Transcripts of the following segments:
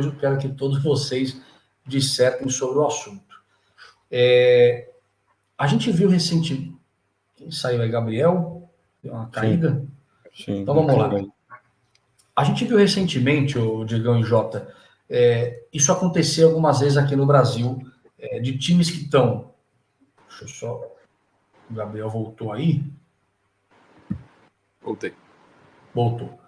eu quero que todos vocês dissertem sobre o assunto. A gente viu recentemente... Quem saiu aí, Gabriel? Deu uma caída? Sim, então vamos lá. A gente viu recentemente, o Diegão e Jota, isso acontecer algumas vezes aqui no Brasil, de times que estão... Deixa eu só... O Gabriel voltou aí? Voltou.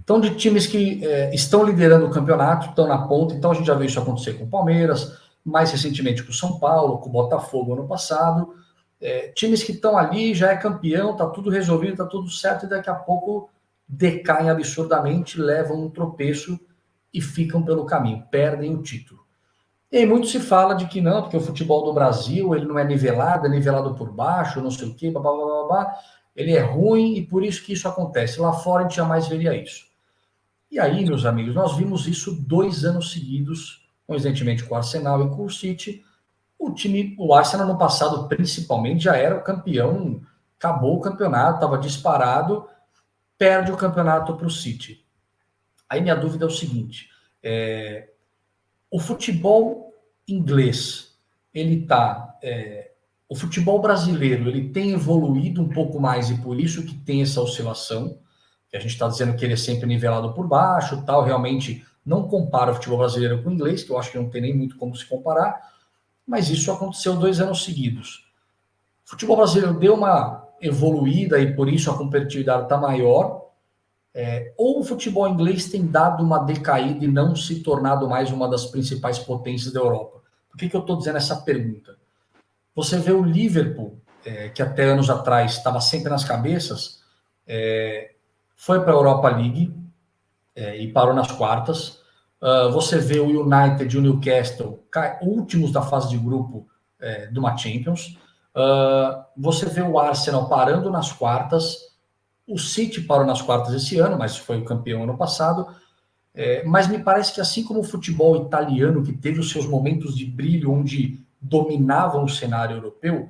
Então, de times que estão liderando o campeonato, estão na ponta. Então, a gente já viu isso acontecer com o Palmeiras, mais recentemente com o São Paulo, com o Botafogo ano passado. Times que estão ali, já é campeão, está tudo resolvido, está tudo certo, e daqui a pouco decaem absurdamente, levam um tropeço e ficam pelo caminho, perdem o título. E aí muito se fala de que não, porque o futebol do Brasil ele não é nivelado por baixo, não sei o quê, blá, blá, blá, blá, ele é ruim e por isso que isso acontece. Lá fora a gente jamais veria isso. E aí, meus amigos, nós vimos isso 2 anos seguidos, coincidentemente com o Arsenal e com o City. O Arsenal no passado, principalmente, já era o campeão, acabou o campeonato, estava disparado, perde o campeonato para o City. Aí minha dúvida é o seguinte, o futebol inglês, o futebol brasileiro, ele tem evoluído um pouco mais e por isso que tem essa oscilação, que a gente está dizendo que ele é sempre nivelado por baixo, tal, realmente não compara o futebol brasileiro com o inglês, que eu acho que não tem nem muito como se comparar, mas isso aconteceu 2 anos seguidos. O futebol brasileiro deu uma evoluída e por isso a competitividade está maior, ou o futebol inglês tem dado uma decaída e não se tornado mais uma das principais potências da Europa? Por que eu estou dizendo essa pergunta? Você vê o Liverpool, que até anos atrás estava sempre nas cabeças, foi para a Europa League e parou nas quartas. Você vê o United e o Newcastle, últimos da fase de grupo de uma Champions. Você vê o Arsenal parando nas quartas. O City parou nas quartas esse ano, mas foi o campeão ano passado. Mas me parece que assim como o futebol italiano, que teve os seus momentos de brilho, onde dominavam o cenário europeu,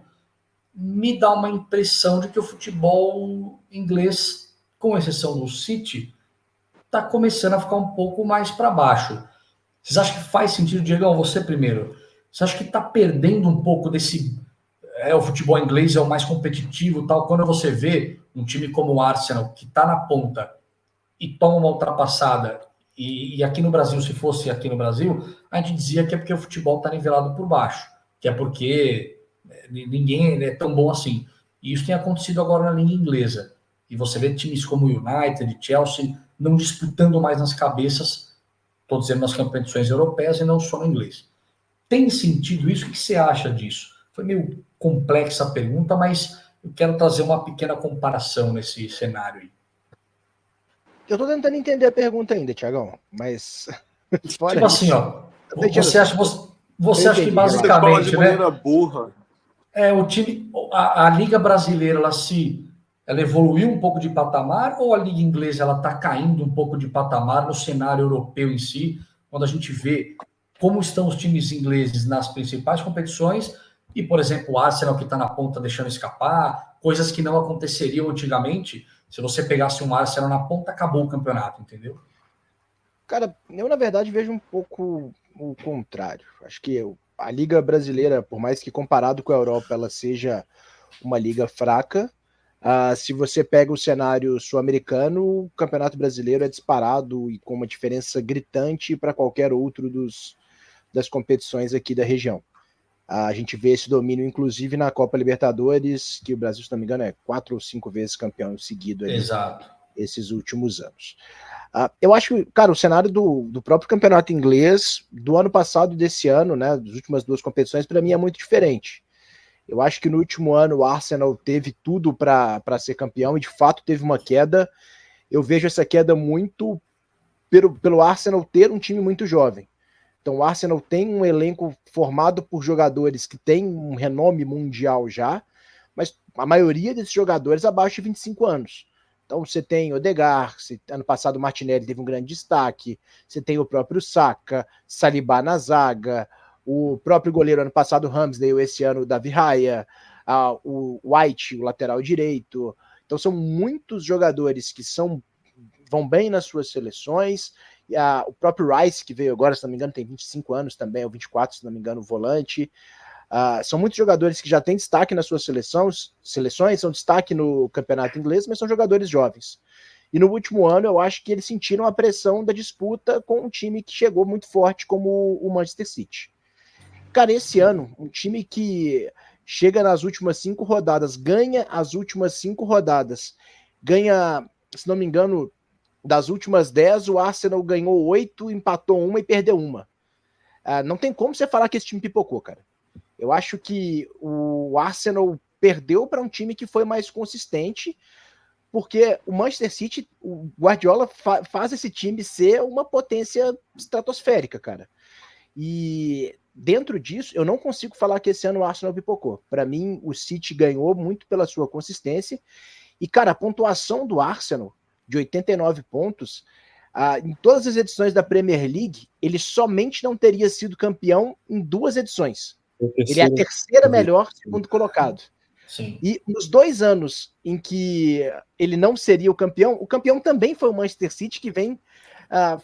me dá uma impressão de que o futebol inglês, com exceção do City, está começando a ficar um pouco mais para baixo. Vocês acham que faz sentido, Diegão, você primeiro? Você acha que está perdendo um pouco desse... o futebol inglês é o mais competitivo, tal. Quando você vê um time como o Arsenal, que está na ponta e toma uma ultrapassada, e aqui no Brasil, se fosse aqui no Brasil, a gente dizia que é porque o futebol está nivelado por baixo, que é porque ninguém é tão bom assim. E isso tem acontecido agora na língua inglesa. E você vê times como o United, Chelsea, não disputando mais nas cabeças, estou dizendo nas competições europeias e não só no inglês. Tem sentido isso? O que você acha disso? Foi meio complexa a pergunta, mas eu quero trazer uma pequena comparação nesse cenário aí. Eu tô tentando entender a pergunta ainda, Thiagão, mas fora tipo isso, assim, ó, você acha que basicamente, de maneira burra. O time, a Liga Brasileira, ela evoluiu um pouco de patamar, ou a Liga Inglesa ela está caindo um pouco de patamar no cenário europeu em si, quando a gente vê como estão os times ingleses nas principais competições e, por exemplo, o Arsenal que está na ponta deixando escapar, coisas que não aconteceriam antigamente. Se você pegasse um Arsenal na ponta, acabou o campeonato, entendeu? Cara, eu na verdade vejo um pouco o contrário. Acho que a Liga Brasileira, por mais que comparado com a Europa ela seja uma liga fraca, se você pega o cenário sul-americano, o Campeonato Brasileiro é disparado e com uma diferença gritante para qualquer outro das competições aqui da região. A gente vê esse domínio, inclusive, na Copa Libertadores, que o Brasil, se não me engano, é 4 ou 5 vezes campeão seguido ali. Exato. Esses últimos anos. Eu acho que, cara, o cenário do próprio campeonato inglês, do ano passado e desse ano, né, das últimas 2 competições, para mim é muito diferente. Eu acho que no último ano o Arsenal teve tudo para ser campeão e, de fato, teve uma queda. Eu vejo essa queda muito pelo Arsenal ter um time muito jovem. Então o Arsenal tem um elenco formado por jogadores que têm um renome mundial já, mas a maioria desses jogadores abaixo de 25 anos. Então você tem Odegaard, ano passado o Martinelli teve um grande destaque, você tem o próprio Saka, Saliba na zaga, o próprio goleiro ano passado, Ramsdale, esse ano o Davi Raya, o White, o lateral direito. Então são muitos jogadores que vão bem nas suas seleções O próprio Rice, que veio agora, se não me engano, tem 25 anos também, ou 24, se não me engano, volante. São muitos jogadores que já têm destaque nas suas seleções, são destaque no campeonato inglês, mas são jogadores jovens. E no último ano, eu acho que eles sentiram a pressão da disputa com um time que chegou muito forte, como o Manchester City. Cara, esse ano, um time que chega nas últimas 5 rodadas, ganha as últimas 5 rodadas, ganha, se não me engano, das últimas 10, o Arsenal ganhou 8, empatou uma e perdeu uma. Não tem como você falar que esse time pipocou, cara. Eu acho que o Arsenal perdeu para um time que foi mais consistente, porque o Manchester City, o Guardiola faz esse time ser uma potência estratosférica, cara. E dentro disso, eu não consigo falar que esse ano o Arsenal pipocou. Para mim, o City ganhou muito pela sua consistência. E, cara, a pontuação do Arsenal, de 89 pontos, em todas as edições da Premier League, ele somente não teria sido campeão em 2 edições. Ele é a terceira melhor segundo colocado. Sim. E nos 2 anos em que ele não seria o campeão também foi o Manchester City, que vem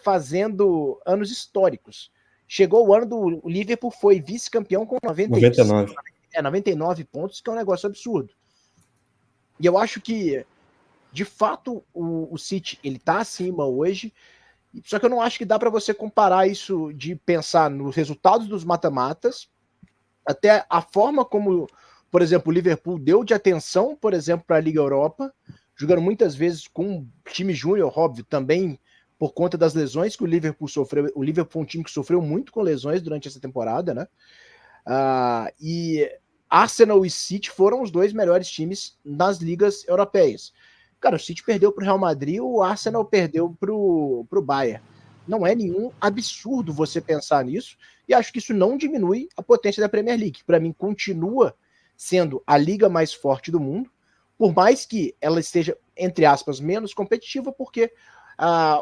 fazendo anos históricos. Chegou o ano do Liverpool, foi vice-campeão com 99 pontos, que é um negócio absurdo. E eu acho que, de fato, o City ele tá acima hoje, só que eu não acho que dá para você comparar isso de pensar nos resultados dos mata-matas, até a forma como, por exemplo, o Liverpool deu de atenção, por exemplo, para a Liga Europa, jogando muitas vezes com time júnior, óbvio, também por conta das lesões que o Liverpool sofreu. O Liverpool foi um time que sofreu muito com lesões durante essa temporada, né? E Arsenal e City foram os 2 melhores times nas ligas europeias. Cara, o City perdeu para o Real Madrid, o Arsenal perdeu para o Bayern. Não é nenhum absurdo você pensar nisso, e acho que isso não diminui a potência da Premier League. Para mim, continua sendo a liga mais forte do mundo, por mais que ela esteja, entre aspas, menos competitiva, porque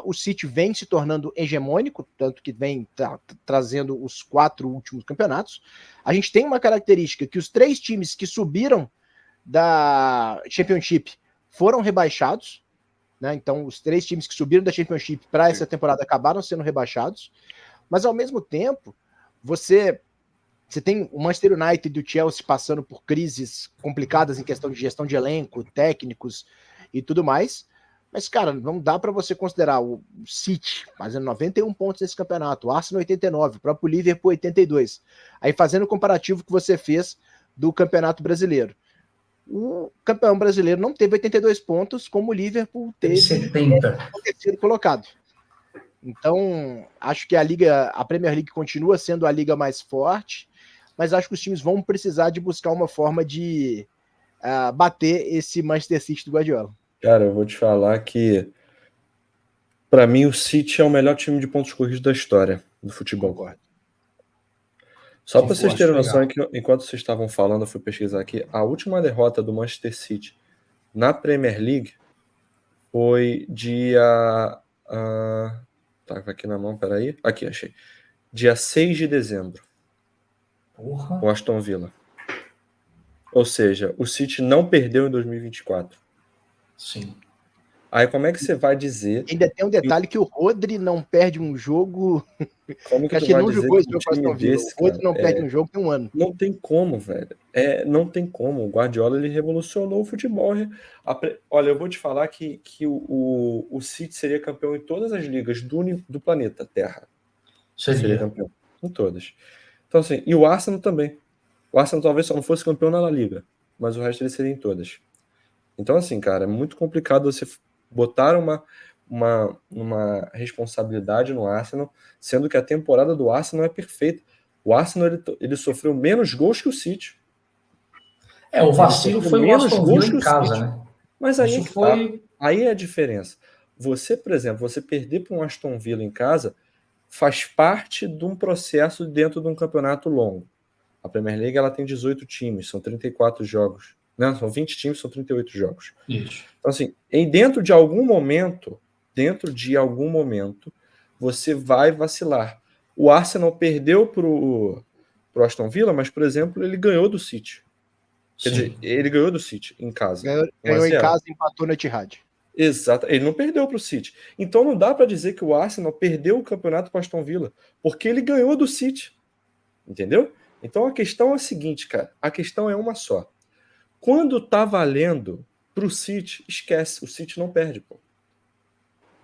o City vem se tornando hegemônico, tanto que vem trazendo os 4 últimos campeonatos. A gente tem uma característica que os 3 times que subiram da Championship foram rebaixados, né? Então, os 3 times que subiram da Championship para essa temporada acabaram sendo rebaixados, mas ao mesmo tempo, você tem o Manchester United e o Chelsea passando por crises complicadas em questão de gestão de elenco, técnicos e tudo mais. Mas, cara, não dá para você considerar o City fazendo 91 pontos nesse campeonato, o Arsenal 89, o próprio Liverpool 82. Aí fazendo o comparativo que você fez do Campeonato Brasileiro. O campeão brasileiro não teve 82 pontos, como o Liverpool teve 70. No terceiro colocado. Então, acho que a Premier League continua sendo a liga mais forte, mas acho que os times vão precisar de buscar uma forma de bater esse Manchester City do Guardiola. Cara, eu vou te falar que, para mim, o City é o melhor time de pontos corridos da história do futebol. Concordo. Só para vocês terem noção, que enquanto vocês estavam falando, eu fui pesquisar aqui, a última derrota do Manchester City na Premier League foi dia... Tá aqui na mão, peraí. Aqui, achei. Dia 6 de dezembro. Porra. O Aston Villa. Ou seja, o City não perdeu em 2024. Sim. Aí como é que você vai dizer... Ainda tem um detalhe que o Rodri não perde um jogo... Como que acho tu que vai não dizer jogou esse que jogo com o Aston Villa. desse, O Rodri cara, não perde um jogo tem um ano. Não tem como, velho. Não tem como. O Guardiola, ele revolucionou o futebol. Olha, eu vou te falar que o City seria campeão em todas as ligas do planeta Terra. Seria campeão. Em todas. Então, assim, e o Arsenal também. O Arsenal talvez só não fosse campeão na La Liga, mas o resto ele seria em todas. Então, assim, cara, é muito complicado você botar uma responsabilidade no Arsenal, sendo que a temporada do Arsenal é perfeita. O Arsenal ele sofreu menos gols que o City. O vacilo foi o Aston Villa em casa, né? Mas aí isso foi... Aí é a diferença. Você, por exemplo, você perder para um Aston Villa em casa faz parte de um processo dentro de um campeonato longo. A Premier League ela tem 18 times, são 34 jogos. Não, são 20 times, são 38 jogos. Isso. Então, assim, dentro de algum momento, você vai vacilar. O Arsenal perdeu pro Aston Villa, mas, por exemplo, ele ganhou do City. Quer dizer, ele ganhou do City em casa. Ganhou em casa e empatou no Etihad. Exato, ele não perdeu para o City. Então não dá para dizer que o Arsenal perdeu o campeonato para o Aston Villa, porque ele ganhou do City. Entendeu? Então a questão é a seguinte, cara. A questão é uma só. Quando tá valendo pro City, esquece. O City não perde, pô.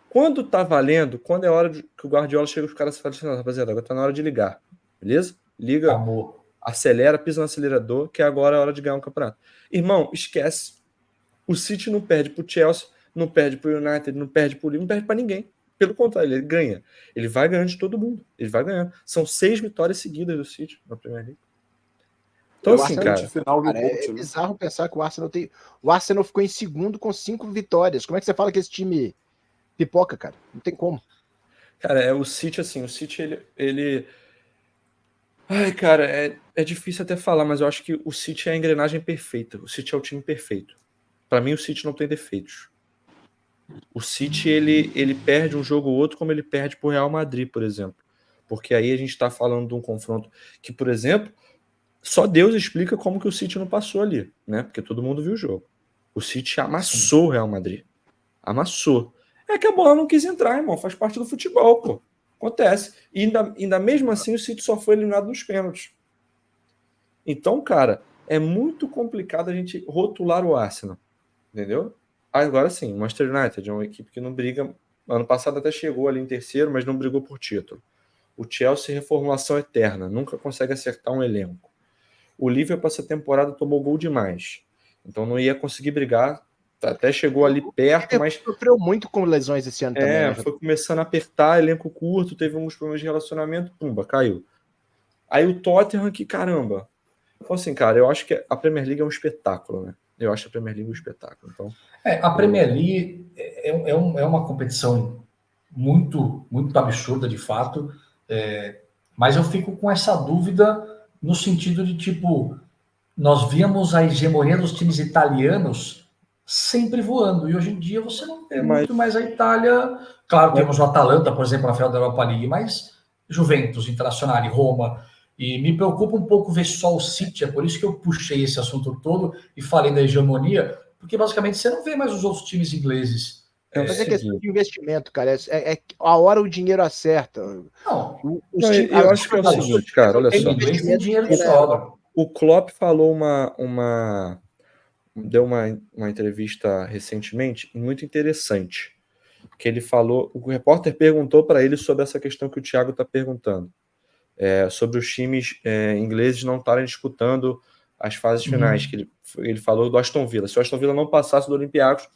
Quando tá valendo, quando é hora que o Guardiola chega, os caras falam assim, rapaziada, agora tá na hora de ligar. Beleza? Liga, Acabou. acelera, pisa no acelerador, que agora é a hora de ganhar um campeonato. Irmão, esquece. O City não perde pro Chelsea, não perde pro United, não perde pro Liverpool, não perde pra ninguém. Pelo contrário, ele ganha. Ele vai ganhando de todo mundo. Ele vai ganhando. São 6 vitórias seguidas do City na Premier League. Então, O assim, Arsenal, cara, final do cara, é bizarro pensar que o Arsenal tem. O Arsenal ficou em segundo com 5 vitórias. Como é que você fala que esse time pipoca, cara? Não tem como. cara, é o City, assim, o City, ele... Ai, cara, é difícil até falar, mas eu acho que o City é a engrenagem perfeita. O City é o time perfeito. Pra mim, o City não tem defeitos. O City, ele perde um jogo ou outro, como ele perde pro Real Madrid, por exemplo. Porque aí a gente tá falando de um confronto que, por exemplo, só Deus explica como que o City não passou ali, né? Porque todo mundo viu o jogo. O City amassou o Real Madrid. Amassou. É que a bola não quis entrar, irmão. Faz parte do futebol, pô. Acontece. E ainda mesmo assim o City só foi eliminado nos pênaltis. Então, cara, é muito complicado a gente rotular o Arsenal. Entendeu? Agora sim, o Manchester United é uma equipe que não briga. Ano passado até chegou ali em terceiro, mas não brigou por título. O Chelsea, reformulação eterna. Nunca consegue acertar um elenco. O Liverpool essa temporada tomou gol demais. Então não ia conseguir brigar. Até chegou ali perto, mas Sofreu muito com lesões esse ano também, né? foi começando a apertar, elenco curto, teve alguns problemas de relacionamento, pumba, caiu. Aí o Tottenham, que caramba. Então assim, cara, eu acho que a Premier League é um espetáculo, né? Eu acho a Premier League um espetáculo. Então, A Premier League é uma competição muito, muito absurda, de fato, mas eu fico com essa dúvida no sentido de, tipo, nós víamos a hegemonia dos times italianos sempre voando, e hoje em dia você não vê muito mais a Itália. Claro, temos o Atalanta, por exemplo, na final da Europa League, mas Juventus, Internacional e Roma. E me preocupa um pouco ver só o City, é por isso que eu puxei esse assunto todo e falei da hegemonia, porque basicamente você não vê mais os outros times ingleses. Mas é questão de investimento, cara. A hora o dinheiro acerta. Não, eu acho que é o seguinte, cara, olha só. o inglês tem dinheiro de sobra. O Klopp falou deu uma entrevista recentemente muito interessante, que ele falou, o repórter perguntou para ele sobre essa questão que o Thiago está perguntando, sobre os times ingleses não estarem disputando as fases finais, que ele falou do Aston Villa. Se o Aston Villa não passasse do Olympiacos,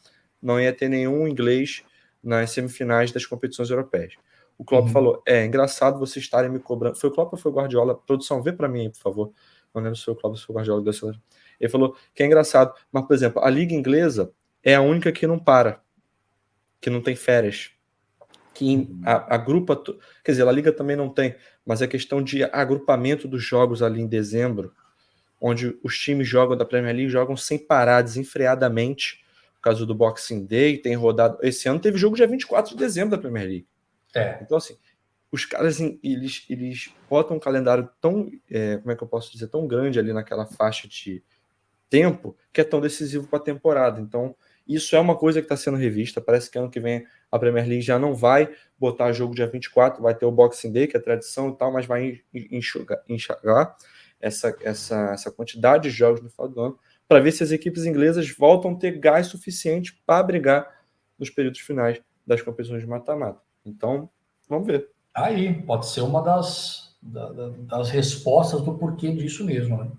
não ia ter nenhum inglês nas semifinais das competições europeias. O Klopp falou, é engraçado vocês estarem me cobrando. Foi o Klopp ou foi o Guardiola? Produção, vê para mim aí, por favor. Não lembro se foi o Klopp ou se foi o Guardiola. Ele falou que é engraçado, mas, por exemplo, a Liga Inglesa é a única que não para, que não tem férias, que agrupa, quer dizer, a Liga também não tem, mas é questão de agrupamento dos jogos ali em dezembro, onde os times jogam da Premier League, jogam sem parar, desenfreadamente, por causa do Boxing Day, tem rodado, esse ano teve jogo dia 24 de dezembro da Premier League. Então, assim, os caras, eles botam um calendário tão, como é que eu posso dizer, tão grande ali naquela faixa de tempo, que é tão decisivo para a temporada. Então, isso é uma coisa que está sendo revista. Parece que ano que vem a Premier League já não vai botar jogo dia 24, vai ter o Boxing Day, que é tradição e tal, mas vai enxugar essa quantidade de jogos no final do ano, para ver se as equipes inglesas voltam a ter gás suficiente para brigar nos períodos finais das competições de mata-mata. Então, vamos ver. Aí, pode ser uma das respostas do porquê disso mesmo, né?